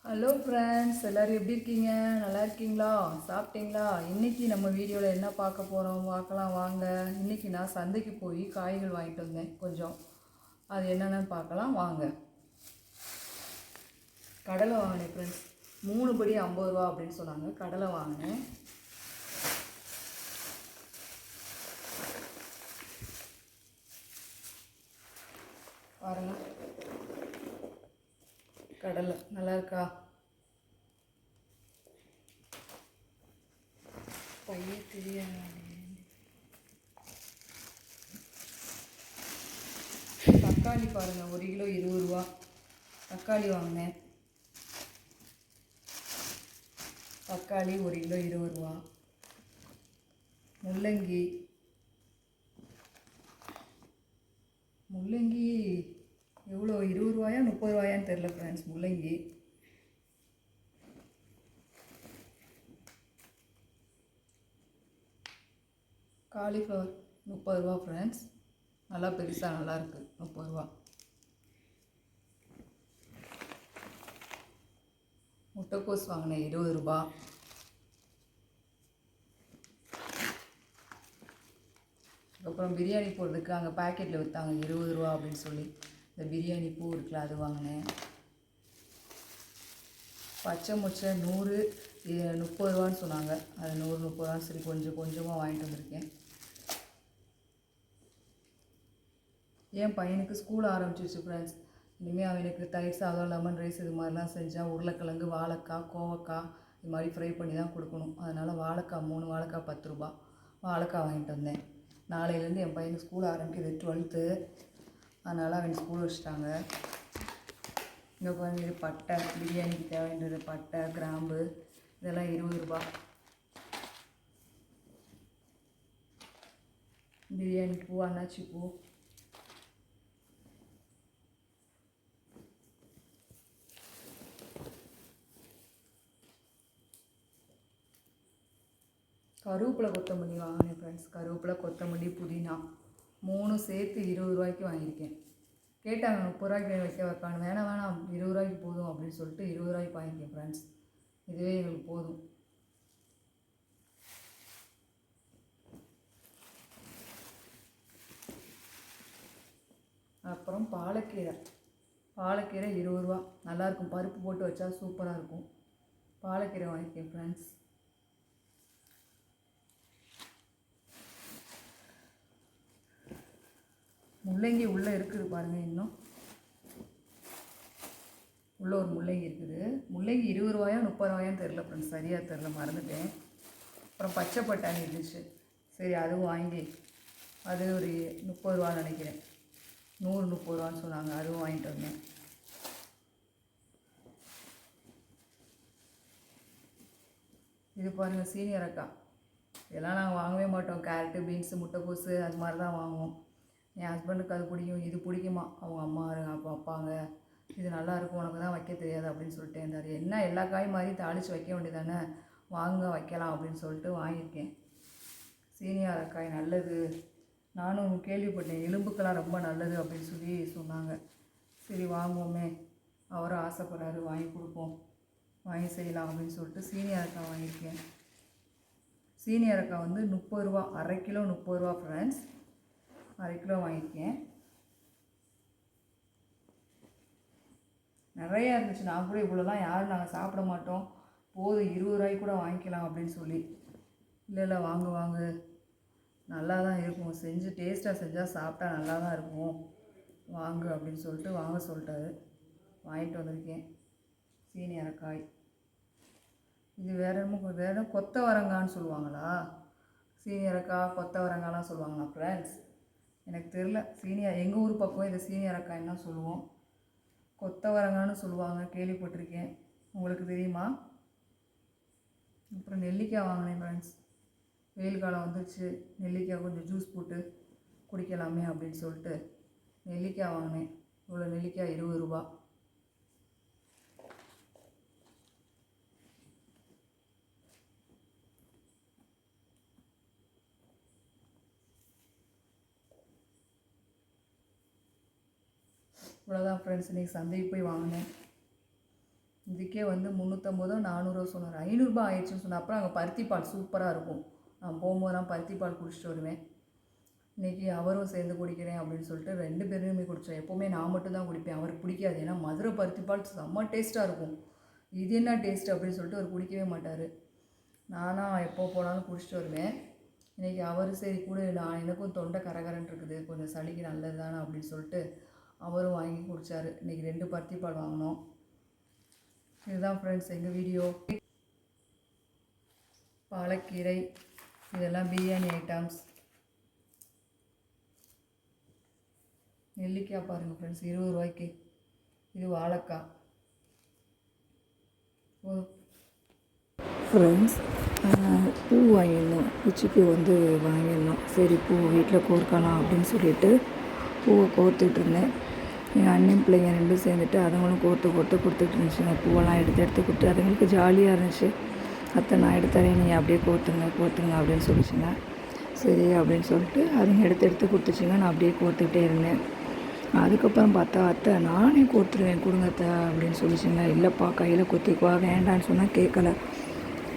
Hello friends, எல்லோரும் எப்படி இருக்கீங்க? நல்லா இருக்கீங்களா? சாப்பிட்டீங்களா? இன்றைக்கி நம்ம வீடியோவில் என்ன பார்க்க போகிறோம் பார்க்கலாம் வாங்க. இன்றைக்கி நான் சந்தைக்கு போய் காய்கள் வாங்கிட்டு வந்தேன் கொஞ்சம். அது என்னென்னு பார்க்கலாம் வாங்க. கடலை வாங்கினேன் ஃப்ரெண்ட்ஸ். 3 படி 50 ரூபா அப்படின்னு சொன்னாங்க. கடலை வாங்கினேன். பாருங்க, கடலை நல்லா இருக்கா? பைய தெரியாது. தக்காளி பாருங்கள், 1 கிலோ 20 ரூபா. தக்காளி வாங்கினேன். தக்காளி 1 கிலோ 20 ரூபா. முள்ளங்கி எவ்வளோ, 20 ரூபாயா 30 ரூபாயான்னு தெரில ஃப்ரெண்ட்ஸ். முள்ளங்கி காலிஃப்ளவர் 30 ரூபா ஃப்ரெண்ட்ஸ். நல்லா பெருசாக நல்லாயிருக்கு. 30 ரூபா. முட்டைக்கோஸ் வாங்கினேன் 20 ரூபா. அப்புறம் பிரியாணி போடுறதுக்கு அங்கே பேக்கெட்டில் விற்றாங்க 20 ரூபா அப்படின்னு சொல்லி. இந்த பிரியாணி பூ இருக்குல்ல, அது வாங்கினேன். பச்சை முச்சை 100 30 ரூபான்னு சொன்னாங்க. அது 100 30 ரூபான்னு சரி கொஞ்சமாக வாங்கிட்டு வந்திருக்கேன். என் பையனுக்கு ஸ்கூல் ஆரம்பிச்சிருச்சு ஃப்ரெண்ட்ஸ். இனிமேல் அவனுக்கு தயிர் சாதம், லெமன் ரைஸ் இது மாதிரிலாம் செஞ்சால் உருளைக்கிழங்கு, வாழைக்காய், கோவக்காய் இது மாதிரி ஃப்ரை பண்ணி தான் கொடுக்கணும். அதனால் வாழைக்காய் 3 வாழைக்காய் 10 ரூபா. வாழைக்காய் வாங்கிட்டு வந்தேன். நாளையிலேருந்து என் பையனுக்கு ஸ்கூல் ஆரம்பிக்குது 12th. அதனால் அவன் ஸ்கூல் வச்சுட்டாங்க. இங்கே பாருங்க, இது பட்டை, பிரியாணிக்கு தேவைன்றது பட்டை, கிராம்பு இதெல்லாம் 20 ரூபா. பிரியாணி பூ, அன்னாச்சி பூ. கருவேப்பிலை, கொத்தமல்லி வாங்கினேன் ஃப்ரெண்ட்ஸ். கருவேப்பிலை, கொத்தமல்லி, புதினா 3 சேர்த்து 20 ரூபாய்க்கு வாங்கியிருக்கேன். கேட்டாங்க 30 ரூபாய்க்கு வைக்கான்னு. வேணாம் 20 ரூபாய்க்கு போதும் அப்படின்னு சொல்லிட்டு 20 ரூபாய்க்கு வாங்கியிருக்கேன் ஃப்ரெண்ட்ஸ். இதுவே எங்களுக்கு போதும். அப்புறம் பாலக்கீரை 20 ரூபா. நல்லாயிருக்கும், பருப்பு போட்டு வச்சா சூப்பராக இருக்கும். பாலக்கீரை வாங்கியிருக்கேன் ஃப்ரெண்ட்ஸ். முள்ளங்கி உள்ளே இருக்குது பாருங்கள், இன்னும் உள்ளே ஒரு முள்ளங்கி இருக்குது. முள்ளங்கி 20 ரூபாயா 30 ரூபாயான்னு தெரில ஃப்ரெண்ட்ஸ், சரியாக தெரில, மறந்துட்டேன். அப்புறம் பச்சை பட்டாணி இருந்துச்சு, சரி அதுவும் வாங்கி, அது ஒரு 30 ரூபான்னு நினைக்கிறேன். 100 30 ரூபான்னு சொன்னாங்க, அதுவும் வாங்கிட்டு வந்தேன். இது பாருங்கள், சீனியரக்காய். இதெல்லாம் நாங்கள் வாங்கவே மாட்டோம். கேரட்டு, பீன்ஸு, முட்டைக்கோஸு அது மாதிரி தான் வாங்குவோம். என் ஹஸ்பண்டுக்கு அது பிடிக்கும், இது பிடிக்குமா. அவங்க அம்மா வைப்பாங்க, இது நல்லாயிருக்கும், உனக்கு தான் வைக்க தெரியாது அப்படின்னு சொல்லிட்டு இருந்தார். என்ன எல்லா காயும் மாதிரி தாளித்து வைக்க வேண்டியதானே, வாங்க வைக்கலாம் அப்படின்னு சொல்லிட்டு வாங்கியிருக்கேன். சீனியரக்காய் நல்லது, நானும் கேள்விப்பட்டேன், எலும்புக்கெல்லாம் ரொம்ப நல்லது அப்படின்னு சொல்லி சொன்னாங்க. சரி வாங்குவோமே, அவரும் ஆசைப்படுறாரு, வாங்கி கொடுப்போம், வாங்கி செய்யலாம் அப்படின்னு சொல்லிட்டு சீனியரக்காய் வாங்கியிருக்கேன். சீனியரக்காய் வந்து 30 ரூபா, அரை கிலோ 30 ரூபா ஃப்ரெண்ட்ஸ். அரை கிலோ வாங்கியிருக்கேன். நிறையா இருந்துச்சு. நான் கூட இவ்வளோலாம் யாரும் நாங்கள் சாப்பிட மாட்டோம், போதும் 20 ரூபாய்க்கு கூட வாங்கிக்கலாம் அப்படின்னு சொல்லி. இல்லை வாங்க நல்லா தான் இருக்கும், செஞ்சு டேஸ்ட்டாக செஞ்சால் சாப்பிட்டா நல்லா தான் இருக்கும், வாங்க அப்படின்னு சொல்லிட்டு வாங்க சொல்லிட்டாரு. வாங்கிட்டு வந்திருக்கேன் சீனியரக்காய். இது வேறு கொத்தவரங்கான்னு சொல்லுவாங்களா? சீனியரக்காய் கொத்தவரங்காலாம் சொல்லுவாங்களா ஃப்ரெண்ட்ஸ்? எனக்கு தெரில. எங்கள் ஊர் பக்கம் இதை சீனியரக்காய்ன்னு தான் சொல்லுவோம், கொத்தவரங்கான்னு சொல்லுவாங்க, கேள்விப்பட்டிருக்கேன். உங்களுக்கு தெரியுமா? அப்புறம் நெல்லிக்காய் வாங்கினேன் ஃப்ரெண்ட்ஸ். வெயில் காலம் வந்துச்சு, நெல்லிக்காய் கொஞ்சம் ஜூஸ் போட்டு குடிக்கலாமே அப்படின்னு சொல்லிட்டு நெல்லிக்காய் வாங்கினேன். இவ்வளோ நெல்லிக்காய் 20 ரூபா. இவ்வளோதான் ஃப்ரெண்ட்ஸ். இன்றைக்கி சந்தைக்கு போய் வாங்கினேன். இதுக்கே வந்து 350 400 சொன்னார். 500 ஆயிடுச்சுன்னு சொன்னார். அப்புறம் அங்கே பருத்தி பால் சூப்பராக இருக்கும். நான் போகும்போதெல்லாம் பருத்தி பால் குடிச்சிட்டு வருவேன். இன்றைக்கி அவரும் சேர்ந்து குடிக்கிறேன் அப்படின்னு சொல்லிட்டு 2 பேருமே குடித்தோம். எப்போவுமே நான் மட்டும் தான் குடிப்பேன், அவருக்கு பிடிக்காது. ஏன்னா மதுரை பருத்தி பால் செம்ம டேஸ்ட்டாக இருக்கும். இது என்ன டேஸ்ட் அப்படின்னு சொல்லிட்டு அவர் குடிக்கவே மாட்டார். நானாக எப்போ போனாலும் குடிச்சிட்டு வருவேன். இன்றைக்கி அவர் சரி கூட எனக்கும் தொண்டை கரகரன்னு இருக்குது, கொஞ்சம் சளிக்கு நல்லது தானே அப்படின்னு சொல்லிட்டு அவரும் வாங்கி குடித்தார். இன்றைக்கி 2 பருத்தி பால் வாங்கினோம். இதுதான் ஃப்ரெண்ட்ஸ் எங்கள் வீடியோ. பாலக்கீரை இதெல்லாம் பிரியாணி ஐட்டம்ஸ். நெல்லிக்காய் பாருங்கள் ஃப்ரெண்ட்ஸ் 20 ரூபாய்க்கு. இது வாழைக்காய். ஃப்ரெண்ட்ஸ் பூ வாங்கியிருந்தோம், உச்சிக்கு வந்து வாங்கியிருந்தோம். சரி பூ வீட்டில் கோர்க்கலாம் அப்படின்னு சொல்லிட்டு பூவை கோர்த்துட்டு இருந்தேன். எங்கள் அண்ணன் பிள்ளைங்க 2 சேர்ந்துட்டு அதுங்களும் கோர்த்து கொடுத்துட்டு இருந்துச்சுங்க. பூவெல்லாம் எடுத்து கொடுத்து அதுங்களுக்கு ஜாலியாக இருந்துச்சு. அத்தை நான் எடுத்துறேன், நீங்கள் அப்படியே கோர்த்துங்க அப்படின்னு சொல்லிச்சுங்க. சரி அப்படின்னு சொல்லிட்டு அதுங்க எடுத்து கொடுத்துச்சிங்க. நான் அப்படியே கோர்த்துக்கிட்டே இருந்தேன். அதுக்கப்புறம் பார்த்தா அத்தை நானே கோர்த்துருவேன் கொடுங்க அத்தை அப்படின்னு சொல்லிச்சுங்க. இல்லைப்பா கையில் குத்திக்குவா, வேண்டான்னு சொன்னால் கேட்கல.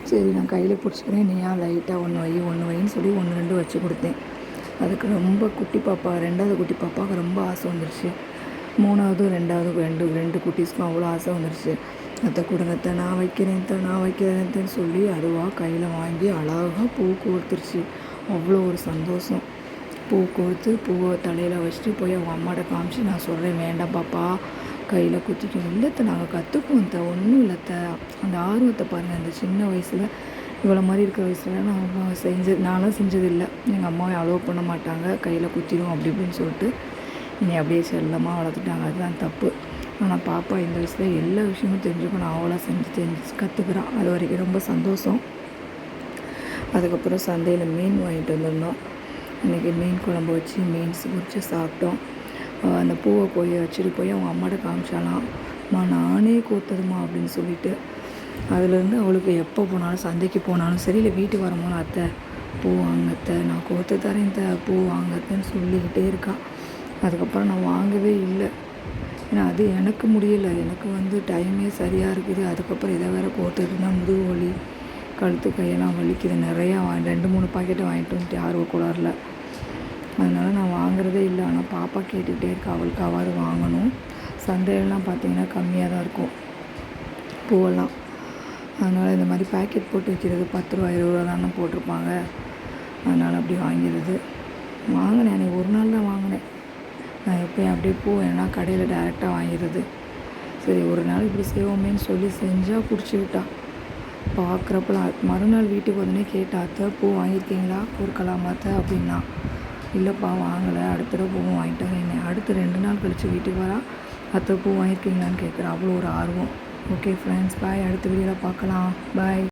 சரி நான் கையில் பிடிச்சிக்கிறேன், நீ ஏன் லைட்டாக ஒன்று வைன்னு சொல்லி 1 2 வச்சு கொடுத்தேன். அதுக்கு ரொம்ப குட்டி பாப்பா, 2வது குட்டி பாப்பாவுக்கு ரொம்ப ஆசை வந்துருச்சு. 3வது 2வது 2 குட்டீஸ்க்கும் அவ்வளோ ஆசை வந்துருச்சு. அத்தை கொடுங்கத்தை நான் வைக்கிறேன்னு சொல்லி அதுவாக கையில் வாங்கி அழகாக பூ கோர்த்துருச்சு. அவ்வளோ ஒரு சந்தோஷம். பூ கோர்த்து பூவை தலையில் வச்சுட்டு போய் அவங்க அம்மாட்ட காமிச்சு நான் சொல்கிறேன், வேண்டாம் பாப்பா கையில் குத்திக்கும். இல்லைத்த நாங்கள் கற்றுக்குவோம் த, ஒன்றும் இல்லைத்த. அந்த ஆர்வத்தை பாருங்கள். அந்த சின்ன வயசில் இவ்வளோ மாதிரி இருக்கிற வயசில் நானும் செஞ்சதில்லை. எங்கள் அம்மாவை அலோவ் பண்ண மாட்டாங்க, கையில் குத்திடும் அப்படி இப்படின்னு சொல்லிட்டு என்னை அப்படியே செல்லமாக வளர்த்துட்டாங்க. அதுதான் தப்பு. ஆனால் பாப்பா இந்த வயசில் எல்லா விஷயமும் தெரிஞ்சுக்கணும், அவளாக செஞ்சு கற்றுக்குறான். அது வரைக்கும் ரொம்ப சந்தோஷம். அதுக்கப்புறம் சந்தையில் மீன் வாங்கிட்டு வந்திருந்தோம். இன்றைக்கி மீன் குழம்பு வச்சு மீன்ஸ் குறித்து சாப்பிட்டோம். அந்த பூவை போய் வச்சுட்டு போய் அவங்க அம்மாட்ட காமிச்சாலாம், நானே கோர்த்ததுமா அப்படின்னு சொல்லிட்டு. அதுலேருந்து அவளுக்கு எப்போ போனாலும் சந்தைக்கு போனாலும் சரி இல்லை வீட்டுக்கு வரும்போது அத்தை பூ வாங்கத்தை நான் கோர்த்து தரேன் பூ வாங்கத்தேன்னு சொல்லிக்கிட்டே இருக்கான். அதுக்கப்புறம் நான் வாங்கவே இல்லை. ஏன்னா அது எனக்கு முடியலை, எனக்கு வந்து டைமே சரியாக இருக்குது. அதுக்கப்புறம் இதை வேறு கோர்த்துட்டுனா முதுகு வலி, கழுத்து கையெல்லாம் வலிக்குது. நிறையா 2 3 பாக்கெட்டை வாங்கிட்டு வந்துட்டு ஆர்வக்கூடாரில். அதனால் நான் வாங்குறதே இல்லை. ஆனால் பாப்பா கேட்டுக்கிட்டே இருக்கா, அவளுக்கு அவ்வாறு வாங்கணும். சந்தையிலலாம் பார்த்திங்கன்னா கம்மியாக தான் இருக்கும் பூவெல்லாம். அதனால் இந்த மாதிரி பேக்கெட் போட்டு வைக்கிறது 10 ரூபா 20 ரூபா தானே போட்டிருப்பாங்க. அதனால் அப்படி வாங்கிறது. வாங்கினேன் அன்றைக்கி ஒரு நாள் தான் வாங்கினேன். நான் எப்போயும் அப்படியே பூ வேணா கடையில் டைரெக்டாக வாங்கிடுறது. சரி ஒரு நாள் இப்படி செய்வோமேன்னு சொல்லி செஞ்சால் பிடிச்சிக்கிட்டா. பார்க்குறப்பலாம் மறுநாள் வீட்டுக்கு வந்தோடனே கேட்டா, அத்தை பூ வாங்கியிருக்கீங்களா கோர்க்கலாமாத்த அப்படின்னா. இல்லைப்பா வாங்கலை, அடுத்த தடவை பூவும் வாங்கிட்டு வரேன். அடுத்த 2 நாள் கழித்து வீட்டுக்கு வரா, அத்தை பூ வாங்கியிருக்கீங்களான்னு கேட்குறா. அவ்வளோ ஒரு ஆர்வம். ஓகே ஃப்ரெண்ட்ஸ் பாய், அடுத்த வீடியோவில் பார்க்கலாம். பாய்.